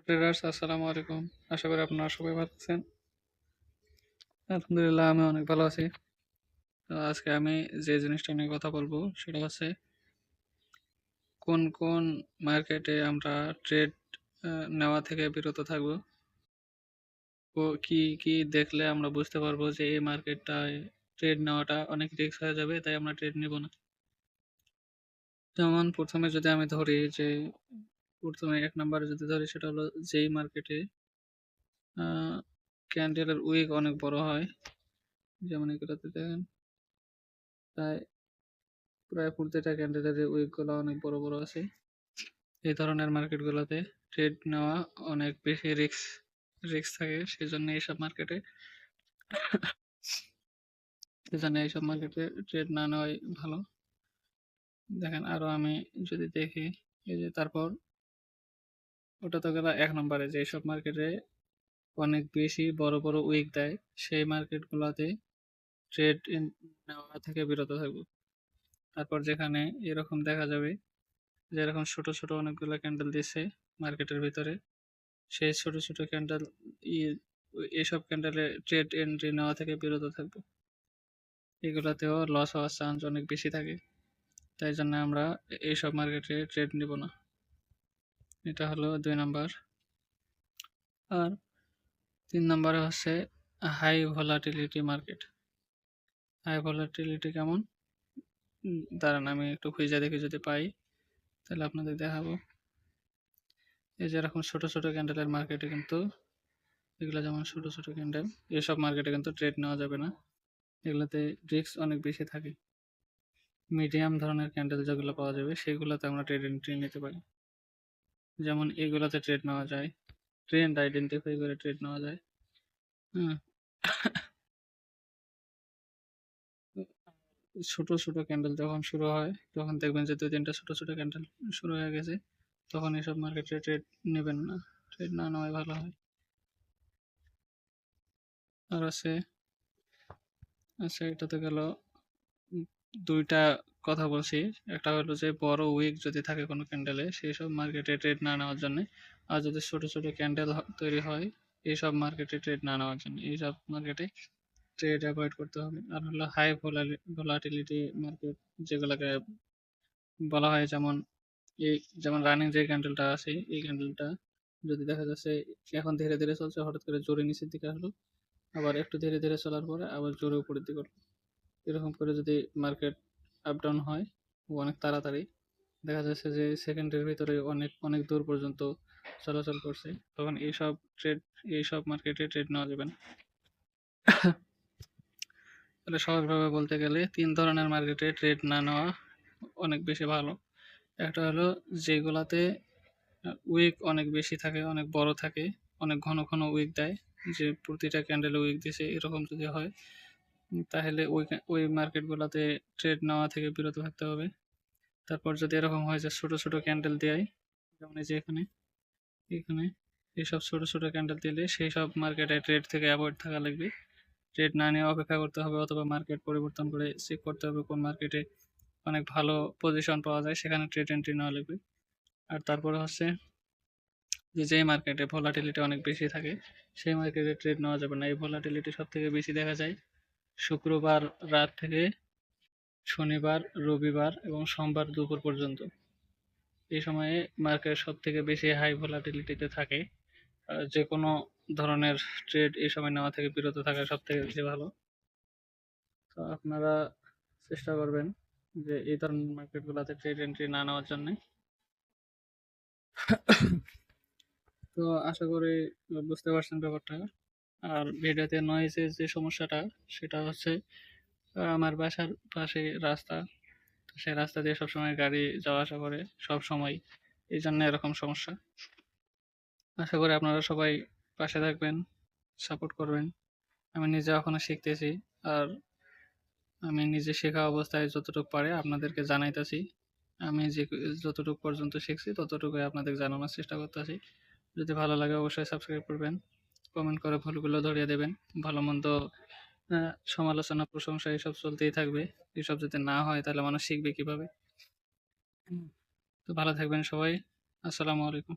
Traders আসসালামু আলাইকুম। আশা করি আপনারা সবাই ভালো আছেন। আলহামদুলিল্লাহ আমি অনেক ভালো আছি। তো আজকে আমি যে জিনিসটা নিয়ে কথা বলবো সেটা হচ্ছে কোন কোন মার্কেটে আমরা ট্রেড নেওয়া থেকে বিরত থাকবো। ও কি কি দেখলে আমরা বুঝতে পারবো যে এই মার্কেটটায় ট্রেড নেওয়াটা অনেক রিস্ক হয়ে যাবে, তাই আমরা ট্রেড নিব না। যেমন প্রথমে যদি আমি ধরি যে প্রথমে এক নম্বরে যদি ধরি সেটা হলো যেই মার্কেটে ক্যান্ডেলের উইক অনেক বড় হয়, যেমন এগুলোতে দেখেন প্রায় প্রায় প্রতিটা ক্যান্ডিডেটের উইকগুলো অনেক বড় বড় আছে। এই ধরনের মার্কেটগুলোতে ট্রেড নেওয়া অনেক বেশি রিস্ক থাকে। সেজন্য এইসব মার্কেটে ট্রেড না নেওয়াই ভালো। দেখেন আরো আমি যদি দেখি, এই যে তারপর ওটা তো গেল এক নম্বরে, যে সব মার্কেটে অনেক বেশি বড় বড় উইক দেয় সেই মার্কেটগুলোতে ট্রেড নেওয়া থেকে বিরত থাকবো। তারপর যেখানে এরকম দেখা যাবে যে এরকম ছোট ছোট অনেকগুলো ক্যান্ডেল দিচ্ছে মার্কেটের ভিতরে, সেই ছোট ছোট ক্যান্ডেল এইসব ক্যান্ডেলে ট্রেড এন্ট্রি নেওয়া থেকে বিরত থাকবো। এগুলাতেও লস হওয়ার চান্স অনেক বেশি থাকে, তাই জন্য আমরা এইসব মার্কেটে ট্রেড নিব না। এটা হলো 2 নাম্বার। আর 3 নাম্বারে হচ্ছে high volatility market. High volatility কেমন? দাঁড়ান আমি একটু খুঁজে দেখি, যদি পাই তাহলে আপনাদের দেখাবো। এই যে এরকম ছোট ছোট ক্যান্ডেলের মার্কেটে কিন্তু, এগুলো যেমন ছোট ছোট ক্যান্ডেল, এসব মার্কেটে কিন্তু ট্রেড নেওয়া যাবে না। এগুলোতে রিস্ক অনেক বেশি থাকে। মিডিয়াম ধরনের ক্যান্ডেল যেগুলো পাওয়া যাবে সেগুলোতে আমরা ট্রেড এন্ট্রি নিতে পারি। যেমন এগুলোতে ট্রেড নেওয়া যায়, ট্রেন্ড আইডেন্টিফাই করে ট্রেড নেওয়া যায়। হুম। ছোট ছোট ক্যান্ডেল যখন শুরু হয়, তখন দেখবেন যে 2-3টা ছোট ছোট ক্যান্ডেল শুরু হয়ে গেছে, তখন এসব মার্কেটে ট্রেড নেবেন না, ট্রেড না নেওয়াই ভালো হয়। আর আচ্ছা এটা তো গেল 2টা কথা বলছি। একটা হলো যে বড় উইক যদি থাকে কোনো ক্যান্ডেলে সেই সব মার্কেটে ট্রেড না নেওয়ার জন্য, আর যদি ছোট ছোট ক্যান্ডেল তৈরি হয় এইসব মার্কেটে ট্রেড না নেওয়ার জন্য। এইসব মার্কেটে ট্রেড অ্যাভয়েড করতে হবে। আর হলো হাই ভোলাটিলিটি মার্কেট, যেগুলোকে বলা হয় যেমন এই যেমন রানিং যে ক্যান্ডেলটা আছে, এই ক্যান্ডেলটা যদি দেখা যাচ্ছে এখন ধীরে ধীরে চলছে, হঠাৎ করে জোরে নিচের দিকে হলো, আবার একটু ধীরে ধীরে চলার পরে আবার জোরে উপরের দিকে হলো, এরকম করে যদি মার্কেট আপ ডাউন হয় অনেক তাড়াতাড়ি, দেখা যাচ্ছে যে সেকেন্ডের ভিতরে অনেক অনেক দূর পর্যন্ত চলাচল করছে, তখন এইসব মার্কেটে ট্রেড নেওয়া যাবে না। তাহলে সহজভাবে বলতে গেলে 3 ধরনের মার্কেটে ট্রেড না নেওয়া অনেক বেশি ভালো। একটা হলো যেগুলাতে উইক অনেক বেশি থাকে, অনেক বড় থাকে, অনেক ঘন ঘন উইক দেয়, যে প্রতিটা ক্যান্ডেলে উইক দিছে এরকম যদি হয়, তাহলে ওই মার্কেটগুলোতে ট্রেড নেওয়া থেকে বিরত থাকতে হবে। তারপর যদি এরকম হয় যে ছোট ছোট ক্যান্ডেল দেয়, যেমন এই যে এখানে এখানে এইসব ছোট ছোট ক্যান্ডেল দিলে সেই সব মার্কেটে ট্রেড থেকে অ্যাভয়েড থাকা লাগবে। ট্রেড না নিয়ে অপেক্ষা করতে হবে, অথবা মার্কেট পরিবর্তন করে চেক করতে হবে কোন মার্কেটে অনেক ভালো পজিশন পাওয়া যায়, সেখানে ট্রেড এন্ট্রি নেওয়া লাগবে। আর তারপরে হচ্ছে যেই মার্কেটে ভলাটিলিটি অনেক বেশি থাকে সেই মার্কেটে ট্রেড নেওয়া যাবে না। এই ভলাটিলিটি সব থেকে বেশি দেখা যায় শুক্রবার রাত থেকে শনিবার, রবিবার এবং সোমবার দুপুর পর্যন্ত। এই সময়ে মার্কেট সব থেকে বেশি হাই ভলাটিলিটিতে থাকে। যে কোনো ধরনের ট্রেড এই সময় নেওয়া থেকে বিরত থাকা সব থেকে বেশি ভালো। তো আপনারা চেষ্টা করবেন যে এই ধরনের মার্কেটগুলোতে ট্রেড এন্ট্রি না নেওয়ার জন্য। তো আশা করি বুঝতে পারছেন ব্যাপারটা। আর ভিডিওতে নয়েজের যে সমস্যাটা, সেটা হচ্ছে আমার বাসার পাশে রাস্তা, তো সেই রাস্তা দিয়ে সবসময় গাড়ি যাওয়া আসা করে সব সময়, এই জন্য এরকম সমস্যা। আশা করি আপনারা সবাই পাশে থাকবেন, সাপোর্ট করবেন। আমি নিজে এখনো শিখতেছি, আর আমি নিজে শেখা অবস্থায় যতটুকু পারে আপনাদেরকে জানাইতেছি। আমি যতটুকু পর্যন্ত শিখছি ততটুকুই আপনাদের জানানোর চেষ্টা করতেছি। যদি ভালো লাগে অবশ্যই সাবস্ক্রাইব করবেন, কমেন্ট করে ভুলগুলো ধরিয়ে দেবেন। ভালো মন্দ সমালোচনা প্রশংসা এসব চলতেই থাকবে। এসব যদি না হয় তাহলে মানুষ শিখবে কিভাবে? তো ভালো থাকবেন সবাই। আসসালামু আলাইকুম।